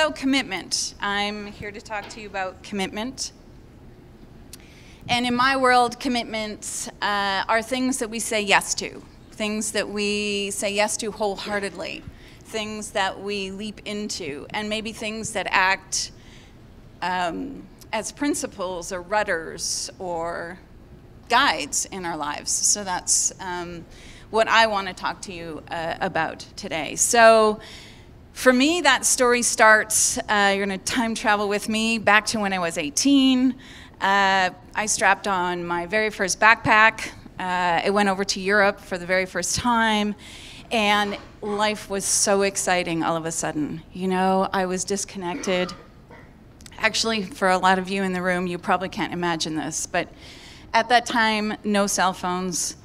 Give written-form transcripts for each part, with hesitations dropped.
So commitment. I'm here to talk to you about commitment. And in my world, commitments are things that we say yes to, things that we say yes to wholeheartedly, things that we leap into, and maybe things that act as principles or rudders or guides in our lives. So that's what I want to talk to you about today. So for me, that story starts, you're going to time travel with me back to when I was 18. I strapped on my very first backpack. I went over to Europe for the very first time, and life was so exciting all of a sudden. You know, I was disconnected. Actually, for a lot of you in the room, you probably can't imagine this, but at that time, no cell phones,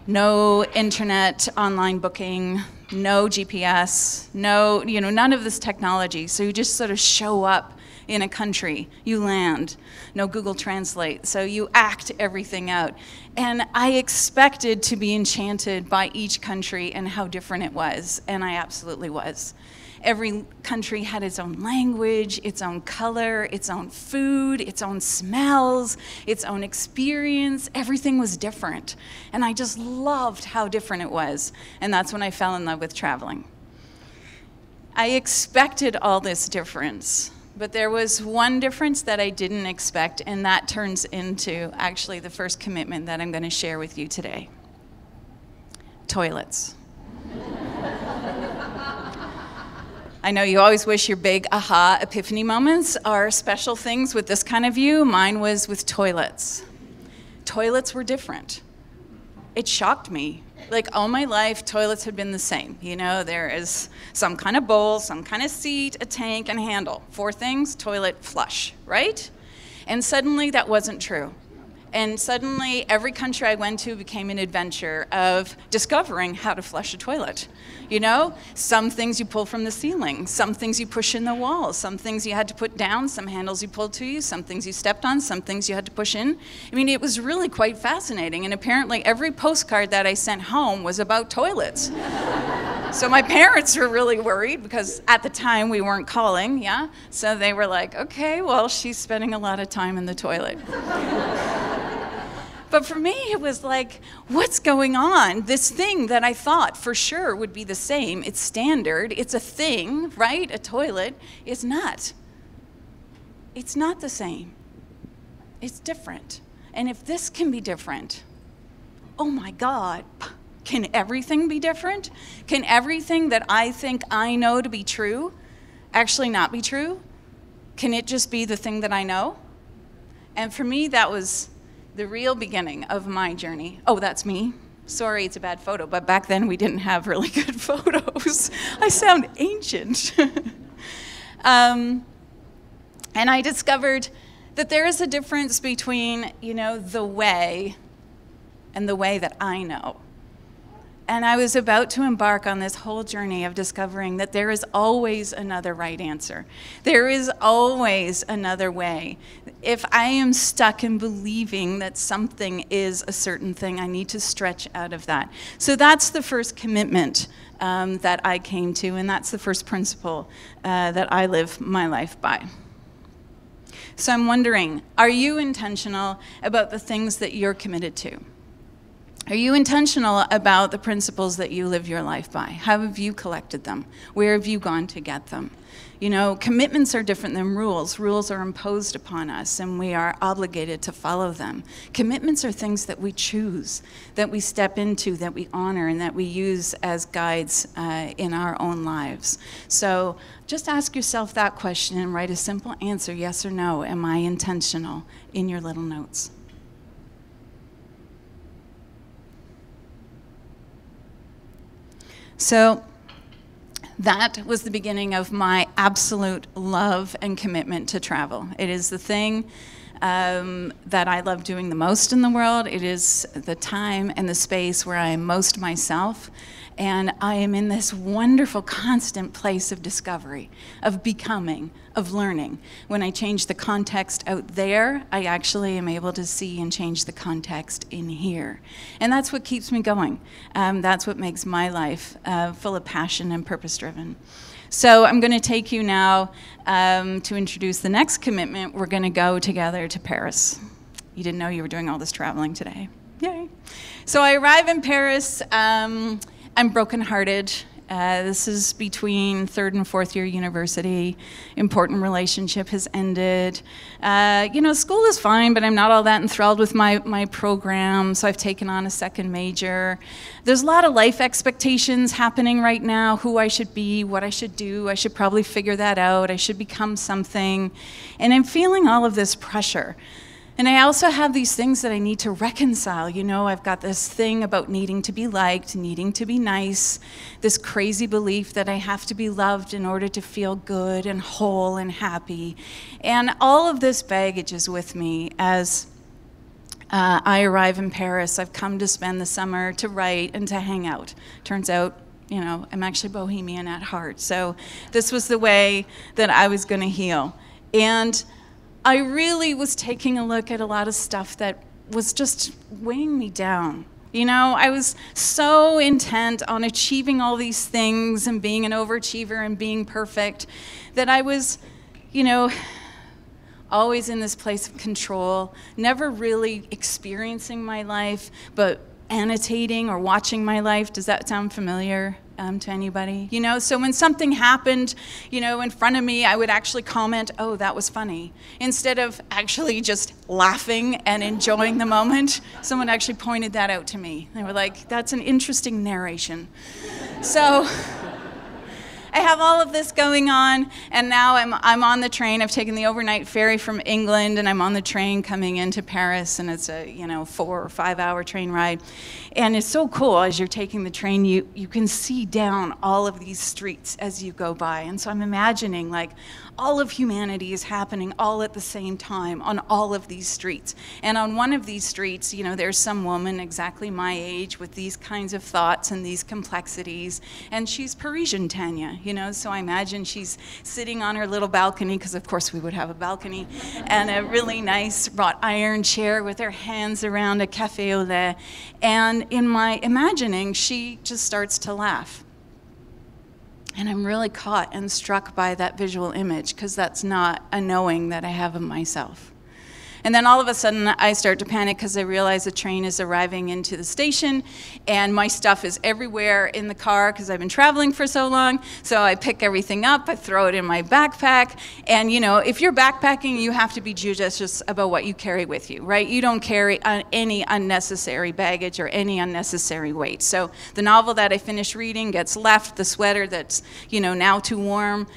no internet online booking, no GPS, none of this technology. So you just sort of show up in a country, you land, no Google Translate, so you act everything out. And I expected to be enchanted by each country and how different it was, and I absolutely was. Every country had its own language, its own color, its own food, its own smells, its own experience. Everything was different. And I just loved how different it was. And that's when I fell in love with traveling. I expected all this difference, but there was one difference that I didn't expect, and that turns into actually the first commitment that I'm going to share with you today. Toilets. I know you always wish your big aha epiphany moments are special things with this kind of view. Mine was with toilets. Toilets were different. It shocked me. Like all my life, toilets had been the same. You know, there is some kind of bowl, some kind of seat, a tank, and a handle. 4 things, toilet, flush, right? And suddenly that wasn't true. And suddenly, every country I went to became an adventure of discovering how to flush a toilet. You know, some things you pull from the ceiling, some things you push in the wall, some things you had to put down, some handles you pulled to you, some things you stepped on, some things you had to push in. I mean, it was really quite fascinating. And apparently, every postcard that I sent home was about toilets. So my parents were really worried because at the time we weren't calling, yeah? So they were like, okay, well, she's spending a lot of time in the toilet. But for me, it was like, what's going on? This thing that I thought for sure would be the same, it's standard, it's a thing, right? A toilet is not. It's not the same. It's different. And if this can be different, oh my God, can everything be different? Can everything that I think I know to be true actually not be true? Can it just be the thing that I know? And for me, that was the real beginning of my journey. Oh, that's me. Sorry, it's a bad photo, but back then we didn't have really good photos. I sound ancient. And I discovered that there is a difference between, you know, the way and the way that I know. And I was about to embark on this whole journey of discovering that there is always another right answer. There is always another way. If I am stuck in believing that something is a certain thing, I need to stretch out of that. So that's the first commitment that I came to, and that's the first principle that I live my life by. So I'm wondering, are you intentional about the things that you're committed to? Are you intentional about the principles that you live your life by? How have you collected them? Where have you gone to get them? You know, commitments are different than rules. Rules are imposed upon us, and we are obligated to follow them. Commitments are things that we choose, that we step into, that we honor, and that we use as guides in our own lives. So just ask yourself that question and write a simple answer, yes or no. Am I intentional, in your little notes? So that was the beginning of my absolute love and commitment to travel. It is the thing that I love doing the most in the world. It is the time and the space where I am most myself. And I am in this wonderful, constant place of discovery, of becoming, of learning. When I change the context out there, I actually am able to see and change the context in here. And that's what keeps me going. That's what makes my life full of passion and purpose-driven. So I'm going to take you now to introduce the next commitment. We're going to go together to Paris. You didn't know you were doing all this traveling today. Yay. So I arrive in Paris. I'm brokenhearted. This is between third and fourth year university. Important relationship has ended. School is fine, but I'm not all that enthralled with my program, so I've taken on a second major. There's a lot of life expectations happening right now, who I should be, what I should do. I should probably figure that out. I should become something. And I'm feeling all of this pressure. And I also have these things that I need to reconcile. I've got this thing about needing to be liked, needing to be nice, this crazy belief that I have to be loved in order to feel good and whole and happy. And all of this baggage is with me as I arrive in Paris. I've come to spend the summer to write and to hang out. Turns out, I'm actually bohemian at heart. So this was the way that I was going to heal. And I really was taking a look at a lot of stuff that was just weighing me down. I was so intent on achieving all these things and being an overachiever and being perfect that I was, always in this place of control, never really experiencing my life, but annotating or watching my life. Does that sound familiar? To anybody, so when something happened, in front of me, I would actually comment, "Oh, that was funny," instead of actually just laughing and enjoying the moment. Someone actually pointed that out to me. They were like, "That's an interesting narration." So I have all of this going on, and now I'm on the train. I've taken the overnight ferry from England, and I'm on the train coming into Paris, and it's a 4 or 5 hour train ride. And it's so cool. As you're taking the train, you can see down all of these streets as you go by. And so I'm imagining like all of humanity is happening all at the same time on all of these streets. And on one of these streets, there's some woman exactly my age with these kinds of thoughts and these complexities. And she's Parisian Tania, so I imagine she's sitting on her little balcony, because of course we would have a balcony, and a really nice wrought iron chair with her hands around a café au lait. And in my imagining, she just starts to laugh. And I'm really caught and struck by that visual image, because that's not a knowing that I have of myself. And then all of a sudden, I start to panic because I realize the train is arriving into the station, and my stuff is everywhere in the car because I've been traveling for so long. So I pick everything up, I throw it in my backpack. And if you're backpacking, you have to be judicious about what you carry with you, right? You don't carry any unnecessary baggage or any unnecessary weight. So the novel that I finished reading gets left. The sweater that's now too warm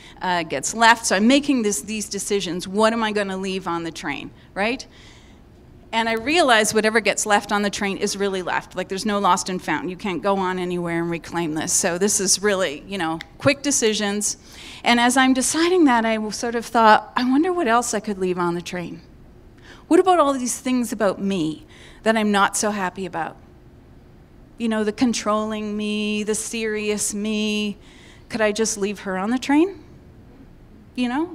gets left. So I'm making these decisions. What am I going to leave on the train, right? And I realize whatever gets left on the train is really left. Like, there's no lost and found. You can't go on anywhere and reclaim this. So this is really, quick decisions. And as I'm deciding that, I sort of thought, I wonder what else I could leave on the train. What about all these things about me that I'm not so happy about? The controlling me, the serious me. Could I just leave her on the train?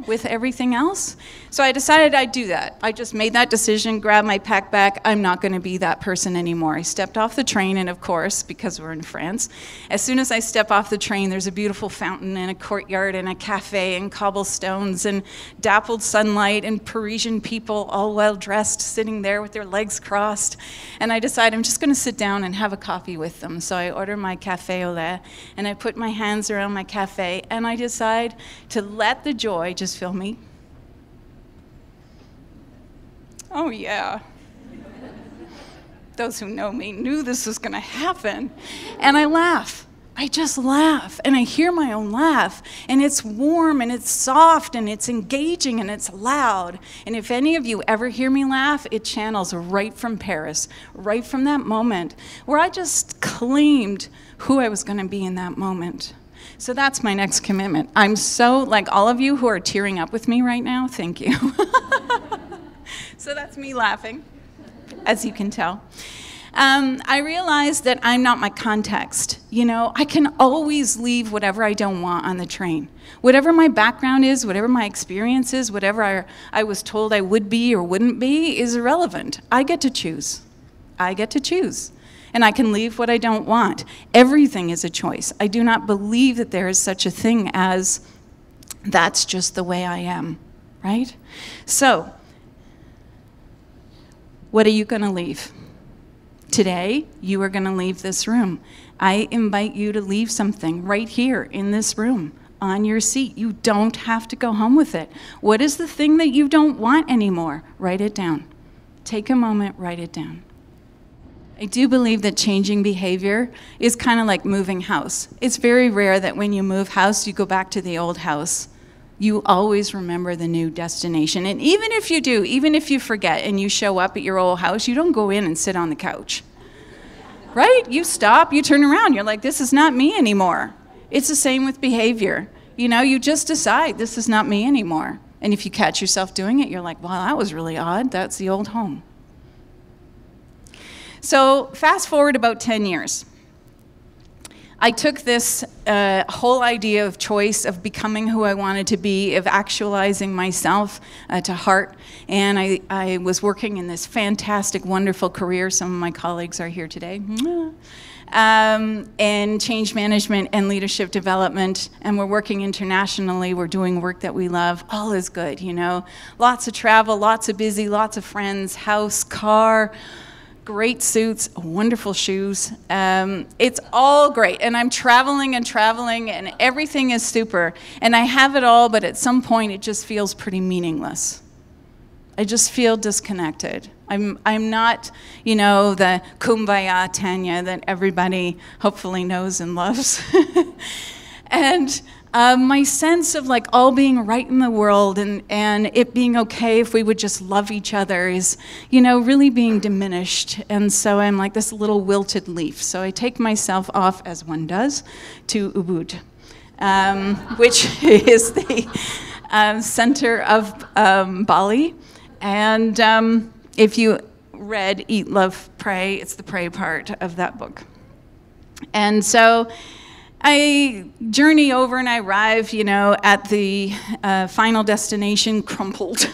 With everything else. So I decided I'd do that. I just made that decision, grabbed my pack back. I'm not going to be that person anymore. I stepped off the train, and of course, because we're in France, as soon as I step off the train, there's a beautiful fountain and a courtyard and a cafe and cobblestones and dappled sunlight and Parisian people all well-dressed sitting there with their legs crossed. And I decide I'm just going to sit down and have a coffee with them. So I order my café au lait, and I put my hands around my café, and I decide to let the joy just fill me. Oh yeah. Those who know me knew this was going to happen. And I laugh. I just laugh, and I hear my own laugh, and it's warm, and it's soft, and it's engaging, and it's loud. And if any of you ever hear me laugh, it channels right from Paris, right from that moment where I just claimed who I was going to be in that moment. So that's my next commitment. I'm so, like all of you who are tearing up with me right now, thank you. So that's me laughing, as you can tell. I realized that I'm not my context. I can always leave whatever I don't want on the train. Whatever my background is, whatever my experience is, whatever I was told I would be or wouldn't be is irrelevant. I get to choose. I get to choose. And I can leave what I don't want. Everything is a choice. I do not believe that there is such a thing as that's just the way I am, right? So, what are you going to leave? Today, you are going to leave this room. I invite you to leave something right here in this room on your seat. You don't have to go home with it. What is the thing that you don't want anymore? Write it down. Take a moment, write it down. I do believe that changing behavior is kind of like moving house. It's very rare that when you move house, you go back to the old house. You always remember the new destination. And even if you do, even if you forget and you show up at your old house, you don't go in and sit on the couch, right? You stop, you turn around, you're like, this is not me anymore. It's the same with behavior. You know, you just decide this is not me anymore. And if you catch yourself doing it, you're like, wow, that was really odd. That's the old home. So fast forward about 10 years. I took this whole idea of choice, of becoming who I wanted to be, of actualizing myself to heart. And I was working in this fantastic, wonderful career. Some of my colleagues are here today. And change management and leadership development. And we're working internationally. We're doing work that we love. All is good, you know. Lots of travel, lots of busy, lots of friends, house, car, great suits, wonderful shoes. It's all great. And I'm traveling and everything is super. And I have it all, but at some point it just feels pretty meaningless. I just feel disconnected. I'm not, you know, the kumbaya Tania that everybody hopefully knows and loves. And my sense of like all being right in the world and it being okay if we would just love each other is, you know, really being diminished. And so I'm like this little wilted leaf. So I take myself off, as one does, to Ubud, which is the center of Bali. And if you read Eat, Love, Pray, it's the pray part of that book. And so I journey over and I arrive, you know, at the final destination, crumpled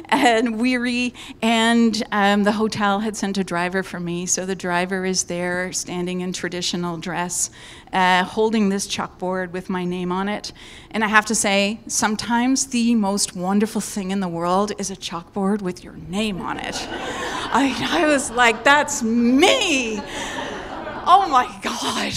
and weary, and the hotel had sent a driver for me, so the driver is there, standing in traditional dress, holding this chalkboard with my name on it. And I have to say, sometimes the most wonderful thing in the world is a chalkboard with your name on it. I was like, that's me! Oh my God,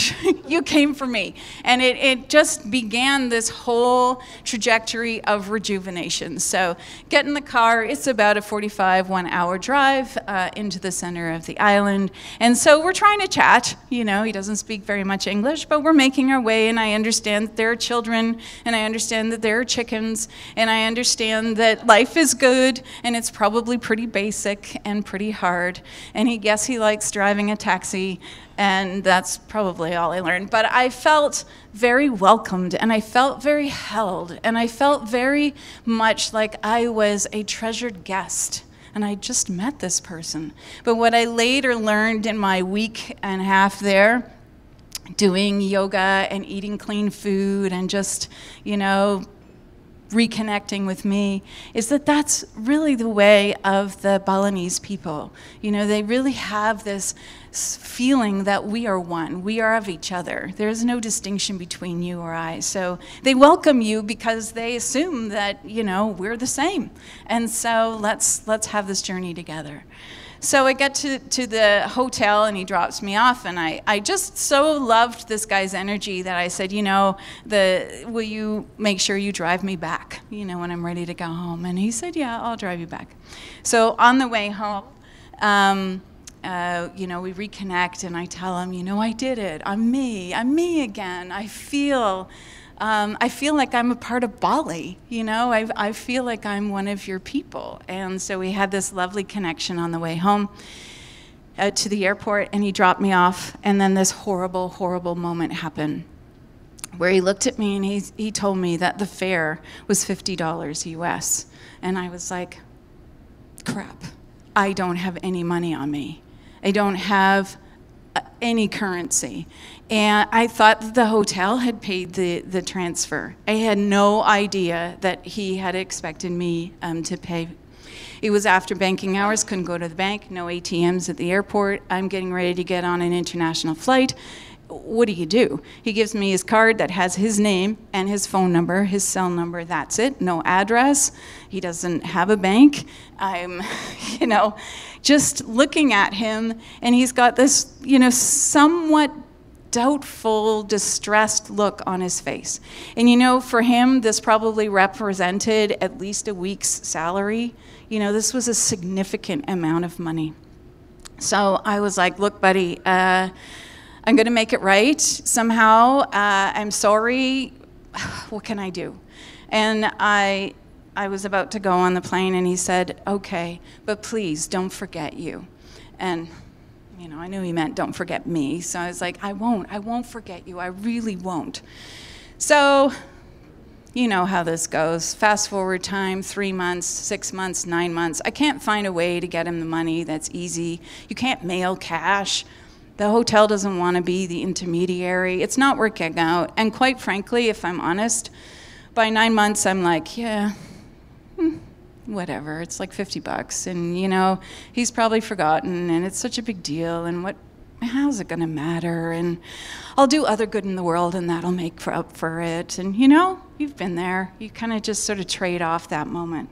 you came for me. And it just began this whole trajectory of rejuvenation. So get in the car, it's about a 1-hour drive into the center of the island. And so we're trying to chat, you know, he doesn't speak very much English, but we're making our way, and I understand that there are children, and I understand that there are chickens, and I understand that life is good, and it's probably pretty basic and pretty hard. And he likes driving a taxi, and that's probably all I learned. But I felt very welcomed, and I felt very held, and I felt very much like I was a treasured guest, and I just met this person. But what I later learned in my week and a half there, doing yoga and eating clean food and just, you know, reconnecting with me, is that that's really the way of the Balinese people. You know, they really have this feeling that we are one, we are of each other. There's no distinction between you or I. So they welcome you because they assume that, you know, we're the same. And so let's have this journey together. So I get to the hotel, and he drops me off, and I just so loved this guy's energy that I said, you know, will you make sure you drive me back, you know, when I'm ready to go home? And he said, yeah, I'll drive you back. So on the way home, you know, we reconnect, and I tell him, you know, I did it. I'm me again. I feel like I'm a part of Bali, you know, I feel like I'm one of your people. And so we had this lovely connection on the way home to the airport, and he dropped me off, and then this horrible, horrible moment happened where he looked at me and he told me that the fare was $50 US. And I was like, crap, I don't have any money on me. I don't have any currency. And I thought that the hotel had paid the transfer. I had no idea that he had expected me to pay. It was after banking hours, couldn't go to the bank, no ATMs at the airport. I'm getting ready to get on an international flight. What do? He gives me his card that has his name and his phone number, his cell number, that's it, no address. He doesn't have a bank. I'm, just looking at him, and he's got this, somewhat doubtful, distressed look on his face. And for him, this probably represented at least a week's salary. This was a significant amount of money. So I was like, look, buddy, I'm going to make it right somehow. I'm sorry. What can I do? And I was about to go on the plane, and he said, okay, but please don't forget you. And I knew he meant don't forget me. So I was like, I won't forget you. I really won't. So you know how this goes. Fast forward time, 3 months, 6 months, 9 months. I can't find a way to get him the money that's easy. You can't mail cash. The hotel doesn't want to be the intermediary. It's not working out. And quite frankly, if I'm honest, by 9 months, I'm like, yeah, whatever. It's like $50. And, he's probably forgotten, and it's such a big deal. And how's it going to matter? And I'll do other good in the world, and that'll make up for it. And, you've been there. You kind of just sort of trade off that moment.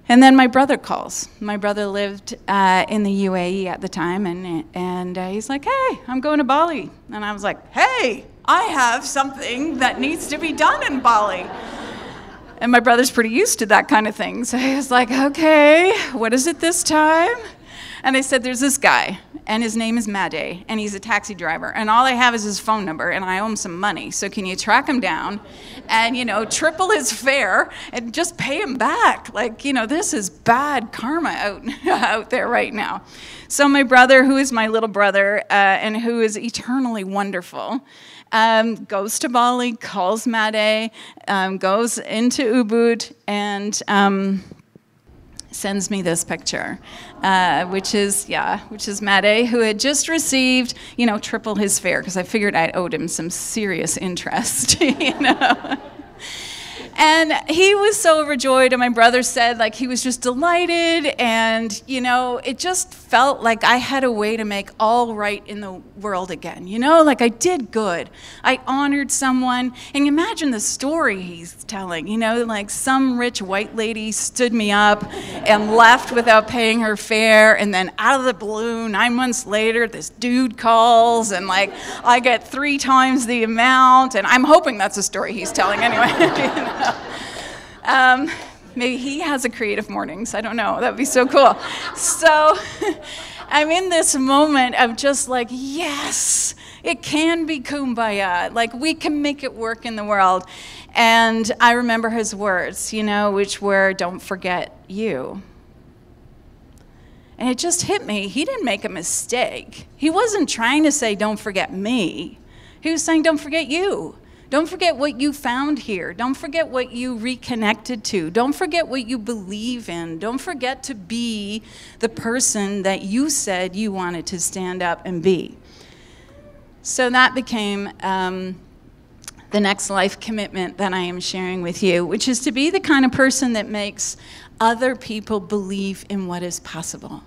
And then my brother calls. My brother lived in the UAE at the time, and he's like, hey, I'm going to Bali. And I was like, hey, I have something that needs to be done in Bali. And my brother's pretty used to that kind of thing. So he was like, okay, what is it this time? And I said, there's this guy, and his name is Made, and he's a taxi driver, and all I have is his phone number, and I owe him some money. So can you track him down and, triple his fare and just pay him back? Like, this is bad karma out there right now. So my brother, who is my little brother and who is eternally wonderful, goes to Bali, calls Made, goes into Ubud, and sends me this picture, which is Made, who had just received, triple his fare, because I figured I owed him some serious interest, And he was so overjoyed, and my brother said, he was just delighted, and, it just felt like I had a way to make all right in the world again, I did good. I honored someone, and imagine the story he's telling, some rich white lady stood me up and left without paying her fare, and then out of the blue, 9 months later, this dude calls, and, I get 3 times the amount, and I'm hoping that's the story he's telling anyway, Maybe he has a Creative Mornings. I don't know. That would be so cool. So I'm in this moment of just yes, it can be kumbaya. We can make it work in the world. And I remember his words, which were, don't forget you. And it just hit me. He didn't make a mistake. He wasn't trying to say, don't forget me. He was saying, don't forget you. Don't forget what you found here. Don't forget what you reconnected to. Don't forget what you believe in. Don't forget to be the person that you said you wanted to stand up and be. So that became the next life commitment that I am sharing with you, which is to be the kind of person that makes other people believe in what is possible.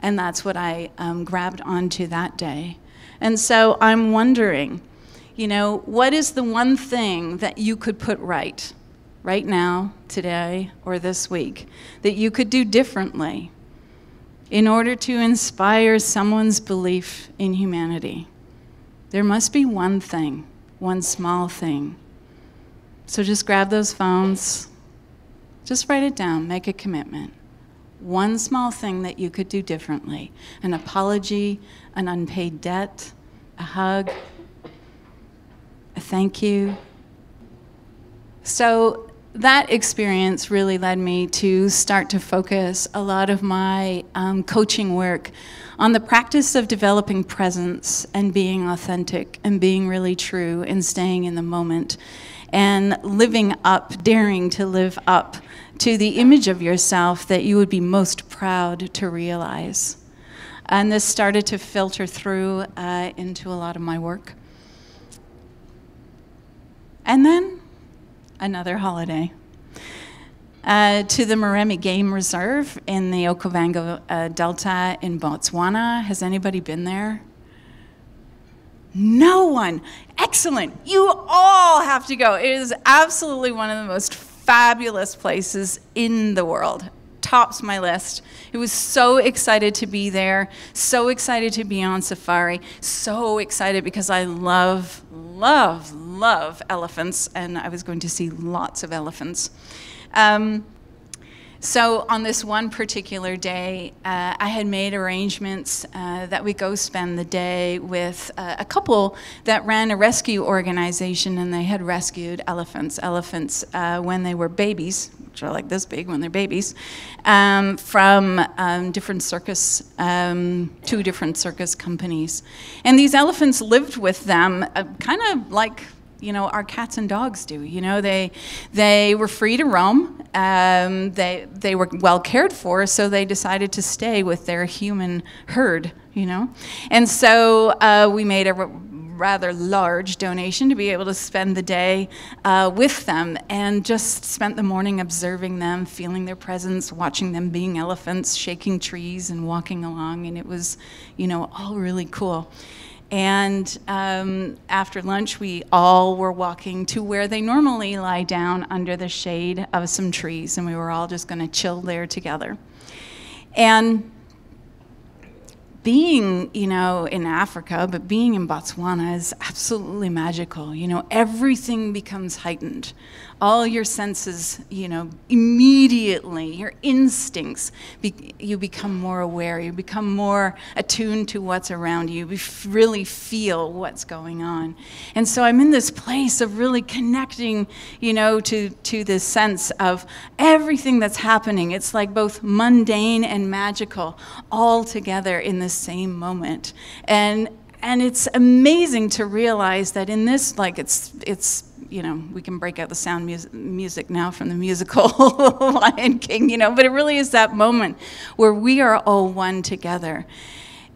And that's what I grabbed onto that day. And so I'm wondering, what is the one thing that you could put right now, today, or this week, that you could do differently in order to inspire someone's belief in humanity? There must be one thing, one small thing. So just grab those phones, just write it down, make a commitment. One small thing that you could do differently. An apology, an unpaid debt, a hug, a thank you. So that experience really led me to start to focus a lot of my coaching work on the practice of developing presence and being authentic and being really true and staying in the moment and living up, daring to live up to the image of yourself that you would be most proud to realize. And this started to filter through into a lot of my work. And then another holiday. to the Moremi Game Reserve in the Okavango Delta in Botswana. Has anybody been there? No one. Excellent. You all have to go. It is absolutely one of the most fabulous places in the world. Tops my list. It was so excited to be there, so excited to be on safari, so excited because I love elephants, and I was going to see lots of elephants. So on this one particular day, I had made arrangements that we go spend the day with a couple that ran a rescue organization, and they had rescued elephants when they were babies, which are like this big when they're babies, from different circus, 2 different circus companies. And these elephants lived with them kind of like, you know, our cats and dogs do. You know, they were free to roam. They were well cared for, so they decided to stay with their human herd, you know. And so we made a rather large donation to be able to spend the day with them, and just spent the morning observing them, feeling their presence, watching them being elephants, shaking trees and walking along, and it was, you know, all really cool. And after lunch, we all were walking to where they normally lie down under the shade of some trees, and we were all just going to chill there together. And being, you know, in Africa, but being in Botswana is absolutely magical. You know, everything becomes heightened. All your senses, you know, immediately, your instincts, you become more aware. You become more attuned to what's around you. You really feel what's going on. And so I'm in this place of really connecting, you know, to this sense of everything that's happening. It's like both mundane and magical all together in the same moment. And it's amazing to realize that in this, like, it's you know, we can break out the sound music now from the musical Lion King, you know, but it really is that moment where we are all one together.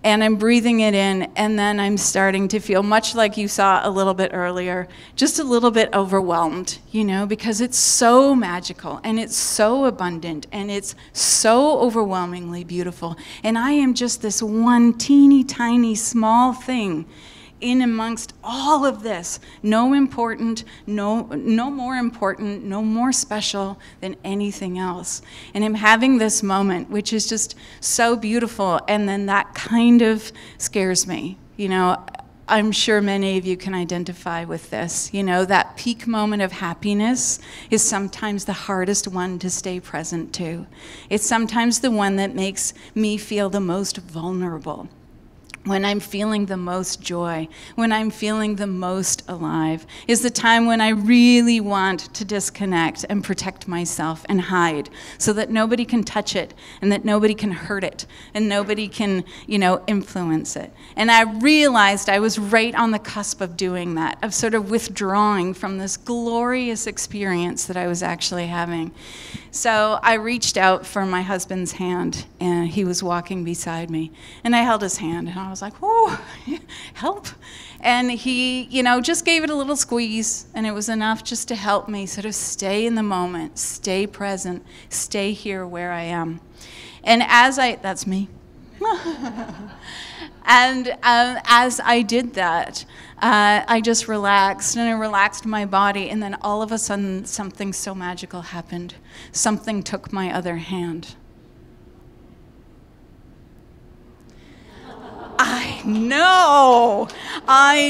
And I'm breathing it in, and then I'm starting to feel, much like you saw a little bit earlier, just a little bit overwhelmed, you know, because it's so magical, and it's so abundant, and it's so overwhelmingly beautiful. And I am just this one teeny tiny small thing in amongst all of this, no more important, no more special than anything else. And I'm having this moment, which is just so beautiful, and then that kind of scares me. You know, I'm sure many of you can identify with this. You know, that peak moment of happiness is sometimes the hardest one to stay present to. It's sometimes the one that makes me feel the most vulnerable. When I'm feeling the most joy, when I'm feeling the most alive, is the time when I really want to disconnect and protect myself and hide so that nobody can touch it and that nobody can hurt it and nobody can, you know, influence it. And I realized I was right on the cusp of doing that, of sort of withdrawing from this glorious experience that I was actually having. So I reached out for my husband's hand, and he was walking beside me, and I held his hand, and I was like, "Oh, help!" And he, you know, just gave it a little squeeze, and it was enough just to help me sort of stay in the moment, stay present, stay here where I am. And that's me. And as I did that, I just relaxed, and I relaxed my body, and then all of a sudden something so magical happened. Something took my other hand. I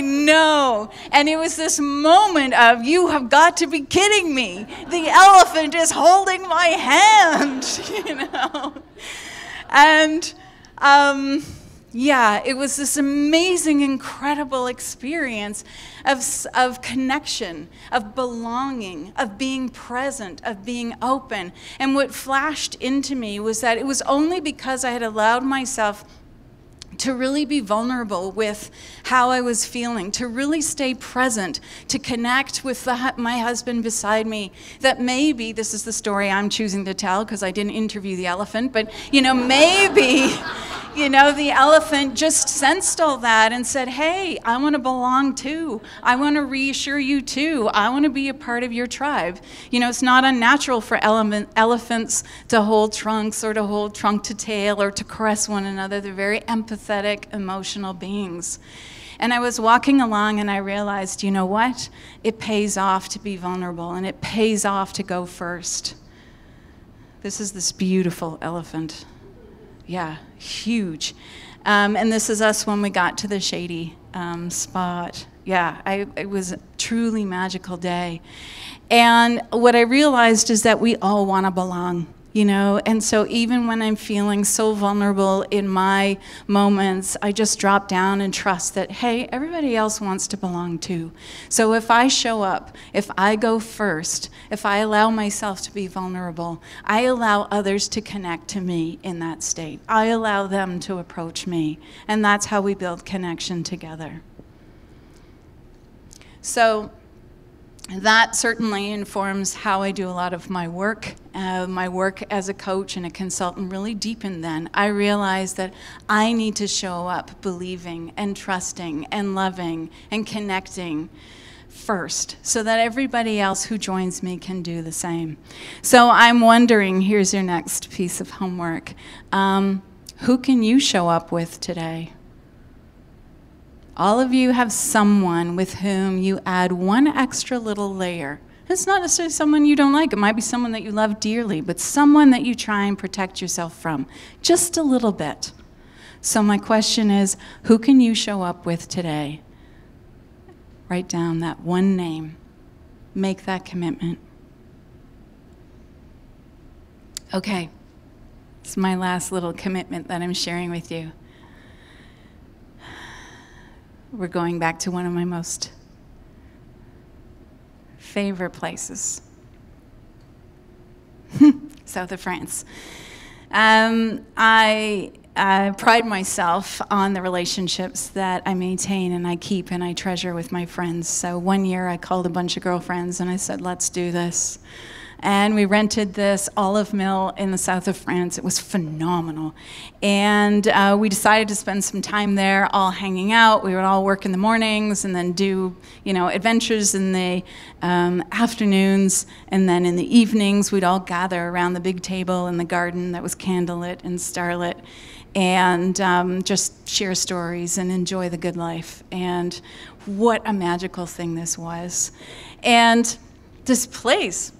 know. And it was this moment of, you have got to be kidding me. The elephant is holding my hand, you know. And yeah, it was this amazing, incredible experience of connection, of belonging, of being present, of being open. And what flashed into me was that it was only because I had allowed myself to really be vulnerable with how I was feeling, to really stay present, to connect with my husband beside me, that maybe, this is the story I'm choosing to tell because I didn't interview the elephant, but, maybe, the elephant just sensed all that and said, hey, I want to belong too. I want to reassure you too. I want to be a part of your tribe. It's not unnatural for elephants to hold trunks or to hold trunk to tail or to caress one another. They're very empathetic, emotional beings. And I was walking along and I realized, you know what? It pays off to be vulnerable and it pays off to go first. This is this beautiful elephant. Yeah, huge. And this is us when we got to the shady spot. Yeah, it was a truly magical day. And what I realized is that we all want to belong, and so even when I'm feeling so vulnerable in my moments, I just drop down and trust that, hey, everybody else wants to belong too. So if I show up, if I go first, if I allow myself to be vulnerable, I allow others to connect to me in that state. I allow them to approach me, and that's how we build connection together. So that certainly informs how I do a lot of my work. My work as a coach and a consultant really deepened then. I realized that I need to show up believing and trusting and loving and connecting first so that everybody else who joins me can do the same. So I'm wondering, here's your next piece of homework. Who can you show up with today? All of you have someone with whom you add one extra little layer. It's not necessarily someone you don't like. It might be someone that you love dearly, but someone that you try and protect yourself from, just a little bit. So my question is, who can you show up with today? Write down that one name. Make that commitment. Okay, it's my last little commitment that I'm sharing with you. We're going back to one of my most favorite places, south of France. I pride myself on the relationships that I maintain and I keep and I treasure with my friends. So one year I called a bunch of girlfriends and I said, let's do this. And we rented this olive mill in the south of France. It was phenomenal. And we decided to spend some time there all hanging out. We would all work in the mornings and then do, adventures in the afternoons. And then in the evenings, we'd all gather around the big table in the garden that was candlelit and starlit and just share stories and enjoy the good life. And what a magical thing this was. And this place,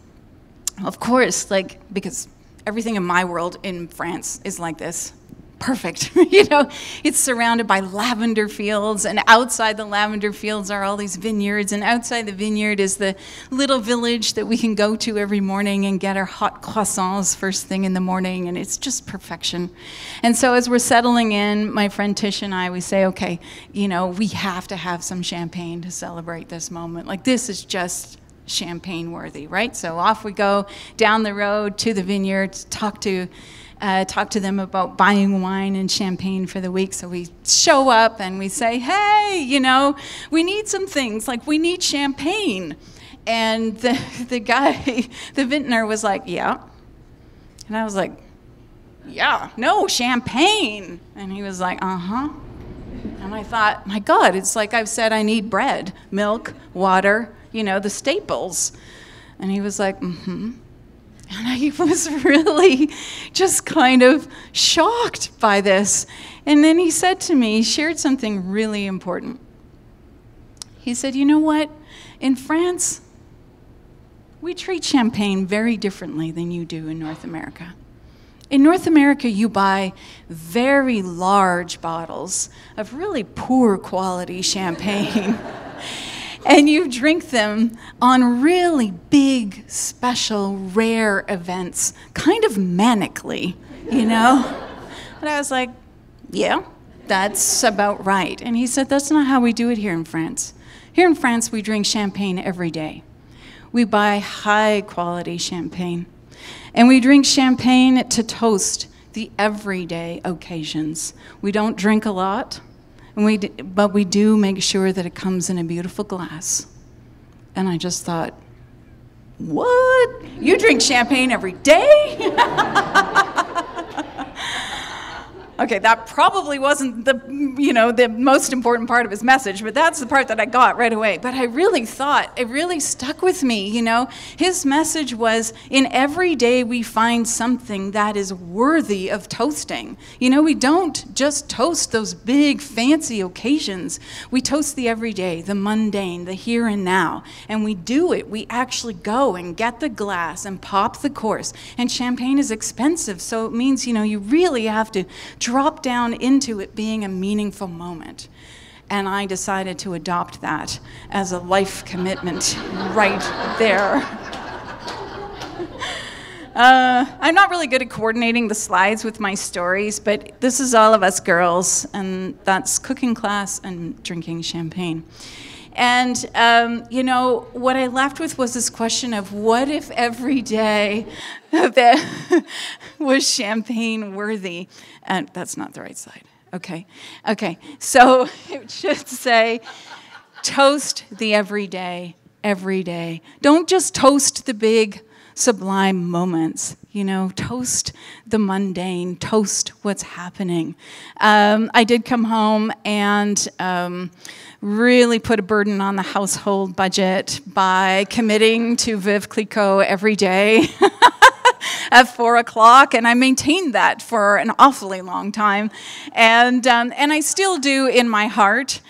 of course, because everything in my world in France is like this. Perfect. It's surrounded by lavender fields, and outside the lavender fields are all these vineyards, and outside the vineyard is the little village that we can go to every morning and get our hot croissants first thing in the morning, and it's just perfection. And so as we're settling in, my friend Tish and I, we say, okay, we have to have some champagne to celebrate this moment. This is just champagne worthy, right? So off we go down the road to the vineyard, talk to them about buying wine and champagne for the week. So we show up and we say, hey, we need some things, we need champagne. And the guy, the vintner was like, yeah. And I was like, yeah, no, champagne. And he was like, uh-huh. And I thought, my God, it's like I've said I need bread, milk, water, the staples. And he was like, mm-hmm. And I was really just kind of shocked by this. And then he said to me, he shared something really important. He said, you know what? In France, we treat champagne very differently than you do in North America. In North America, you buy very large bottles of really poor quality champagne. And you drink them on really big, special, rare events, kind of manically, And I was like, yeah, that's about right. And he said, that's not how we do it here in France. Here in France, we drink champagne every day. We buy high-quality champagne. And we drink champagne to toast the everyday occasions. We don't drink a lot, but we do make sure that it comes in a beautiful glass. And I just thought, what? You drink champagne every day? Okay, that probably wasn't the most important part of his message, but that's the part that I got right away. But I really thought, it really stuck with me, His message was, in every day we find something that is worthy of toasting. We don't just toast those big, fancy occasions. We toast the everyday, the mundane, the here and now. And we do it. We actually go and get the glass and pop the course. And champagne is expensive, so it means, you really have to drop down into it being a meaningful moment. And I decided to adopt that as a life commitment right there. I'm not really good at coordinating the slides with my stories, but this is all of us girls, and that's cooking class and drinking champagne. And, what I left with was this question of what if every day that was champagne worthy? And that's not the right slide. Okay. So it should say, toast the everyday, every day. Don't just toast the big, sublime moments. Toast the mundane, toast what's happening. I did come home and really put a burden on the household budget by committing to Veuve Clicquot every day at 4 o'clock, and I maintained that for an awfully long time, and I still do in my heart.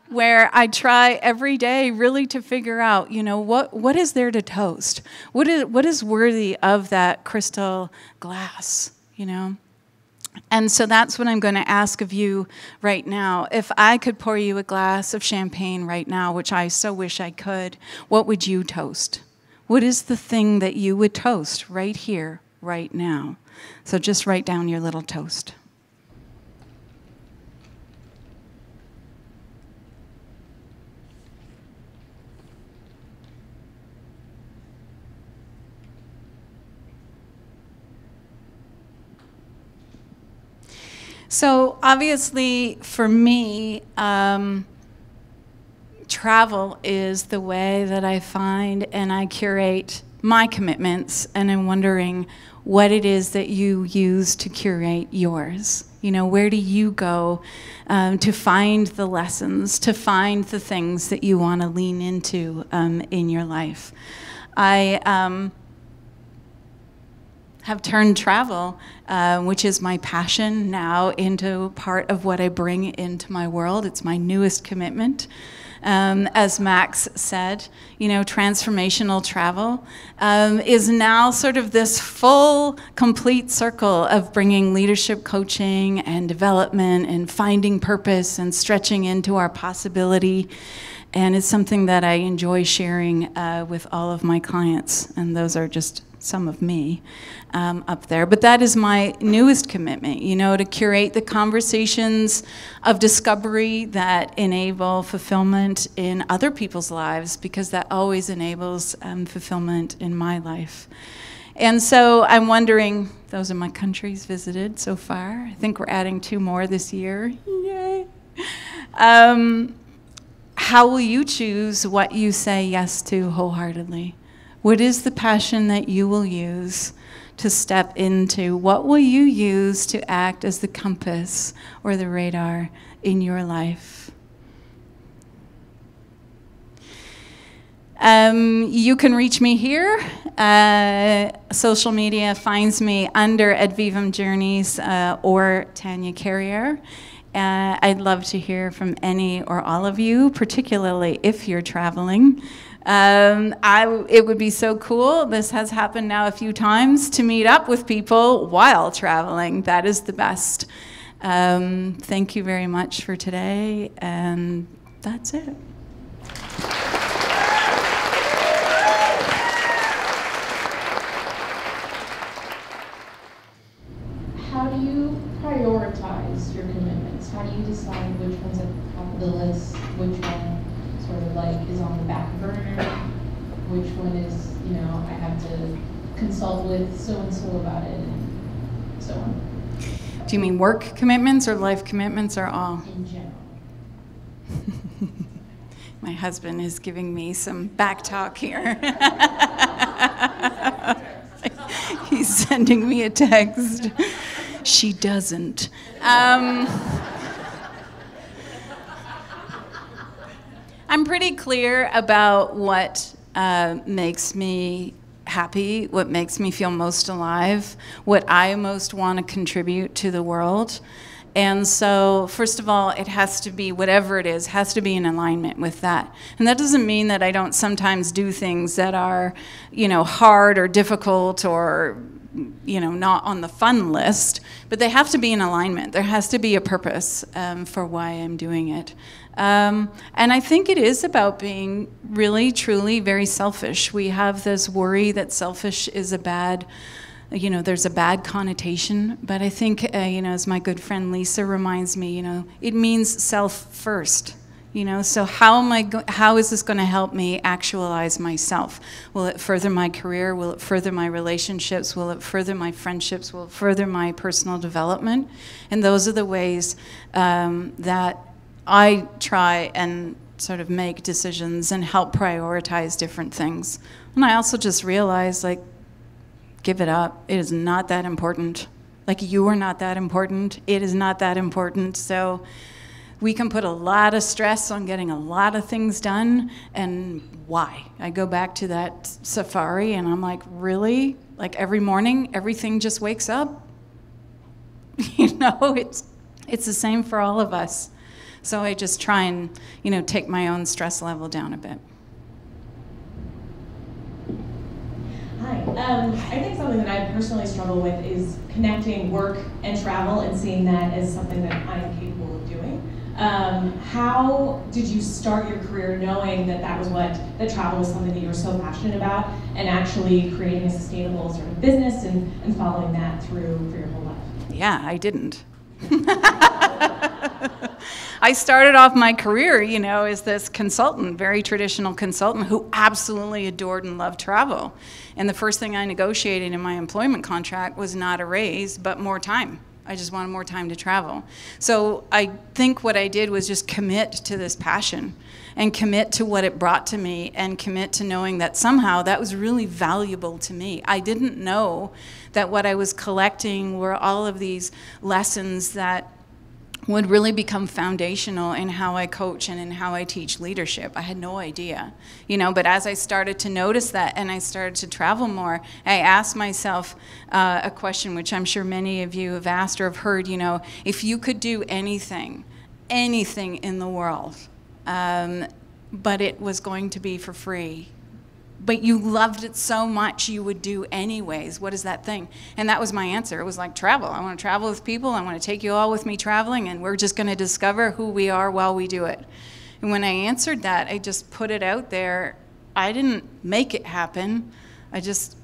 Where I try every day really to figure out, what is there to toast? What is worthy of that crystal glass, And so that's what I'm going to ask of you right now. If I could pour you a glass of champagne right now, which I so wish I could, what would you toast? What is the thing that you would toast right here, right now? So just write down your little toast. So obviously, for me, travel is the way that I find and I curate my commitments, and I'm wondering what it is that you use to curate yours. Where do you go to find the lessons, to find the things that you want to lean into in your life? I have turned travel, which is my passion now, into part of what I bring into my world. It's my newest commitment. As Max said, transformational travel is now sort of this full, complete circle of bringing leadership coaching and development and finding purpose and stretching into our possibility. And it's something that I enjoy sharing with all of my clients, and those are just some of me up there. But that is my newest commitment, to curate the conversations of discovery that enable fulfillment in other people's lives, because that always enables fulfillment in my life. And so I'm wondering, those are my countries visited so far. I think we're adding 2 more this year. Yay! How will you choose what you say yes to wholeheartedly? What is the passion that you will use to step into? What will you use to act as the compass or the radar in your life? You can reach me here. Social media finds me under Advivum Journeys or Tania Carriere. I'd love to hear from any or all of you, particularly if you're traveling. It would be so cool. This has happened now a few times, to meet up with people while traveling. That is the best. Thank you very much for today, and that's it. How do you prioritize your commitments? How do you decide which one's at the top of the list, which one sort of like is on the back burner, which one is, I have to consult with so-and-so about it? so on? Do you mean work commitments or life commitments or all? In general. My husband is giving me some back talk here. He's sending me a text. She doesn't. I'm pretty clear about what makes me happy, what makes me feel most alive, what I most want to contribute to the world. And so, first of all, it has to be, whatever it is, has to be in alignment with that. And that doesn't mean that I don't sometimes do things that are, hard or difficult or, not on the fun list, but they have to be in alignment. There has to be a purpose for why I'm doing it. And I think it is about being really, truly very selfish. We have this worry that selfish is a bad, there's a bad connotation, but I think, as my good friend Lisa reminds me, it means self first. So how is this going to help me actualize myself? Will it further my career? Will it further my relationships? Will it further my friendships? Will it further my personal development? And those are the ways that I try and sort of make decisions and help prioritize different things. And I also just realize, give it up. It is not that important. You are not that important. It is not that important. So we can put a lot of stress on getting a lot of things done, and why? I go back to that safari and I'm like, really? Every morning, everything just wakes up? It's the same for all of us. So I just try and, take my own stress level down a bit. Hi. I think something that I personally struggle with is connecting work and travel and seeing that as something that I am capable of doing. How did you start your career knowing that that travel was something that you were so passionate about, and actually creating a sustainable sort of business and following that through for your whole life? Yeah, I didn't. I started off my career, as this consultant, very traditional consultant who absolutely adored and loved travel. And the first thing I negotiated in my employment contract was not a raise, but more time. I just wanted more time to travel. So I think what I did was just commit to this passion and commit to what it brought to me and commit to knowing that somehow that was really valuable to me. I didn't know that what I was collecting were all of these lessons that would really become foundational in how I coach and in how I teach leadership. I had no idea, but as I started to notice that and I started to travel more, I asked myself a question which I'm sure many of you have asked or have heard, if you could do anything in the world, but it was going to be for free, but you loved it so much you would do anyways, what is that thing? And that was my answer. It was travel. I want to travel with people. I want to take you all with me traveling, and we're just going to discover who we are while we do it. And when I answered that, I just put it out there. I didn't make it happen. I just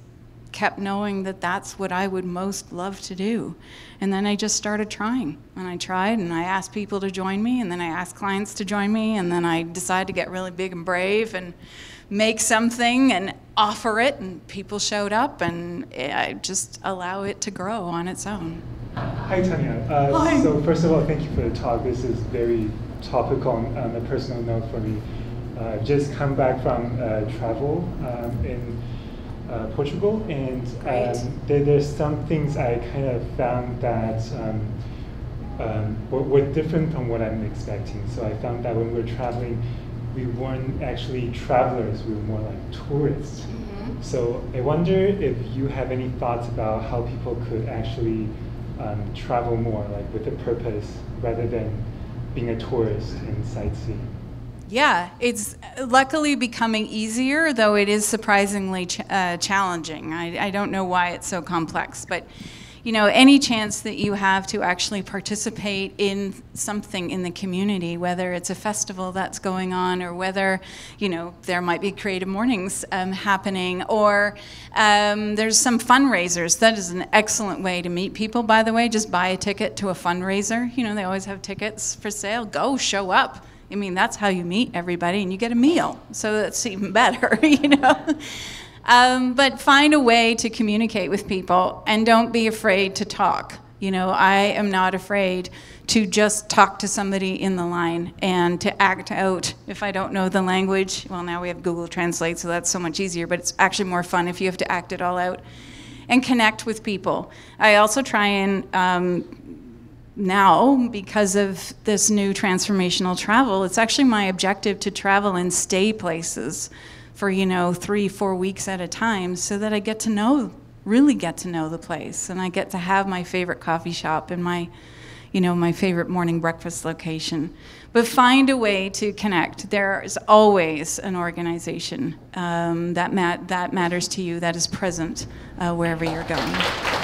kept knowing that that's what I would most love to do. And then I just started trying. And I tried, and I asked people to join me, and then I asked clients to join me, and then I decided to get really big and brave and make something and offer it, and people showed up, and I just allow it to grow on its own. Hi, Tania. Hi. So first of all, thank you for the talk. This is very topical on a personal note for me. I've just come back from travel in Portugal, and there's some things I kind of found that were different from what I'm expecting. So I found that when we were traveling, we weren't actually travelers, we were more like tourists. Mm-hmm. So I wonder if you have any thoughts about how people could actually travel more, with a purpose, rather than being a tourist and sightseeing. Yeah, it's luckily becoming easier, though it is surprisingly challenging. I don't know why it's so complex, but any chance that you have to actually participate in something in the community, whether it's a festival that's going on, or whether, there might be Creative Mornings happening, or there's some fundraisers. That is an excellent way to meet people, by the way. Just buy a ticket to a fundraiser. They always have tickets for sale. Go, show up. That's how you meet everybody, and you get a meal. So that's even better, But find a way to communicate with people, and don't be afraid to talk. You know, I am not afraid to just talk to somebody in the line and to act out if I don't know the language. Well, now we have Google Translate, so that's so much easier, but it's actually more fun if you have to act it all out and connect with people. I also try and now, because of this new transformational travel, it's actually my objective to travel and stay places for, 3-4 weeks at a time, so that I get to know, really get to know the place, and I get to have my favorite coffee shop and my favorite morning breakfast location. But find a way to connect. There is always an organization that matters to you, that is present wherever you're going.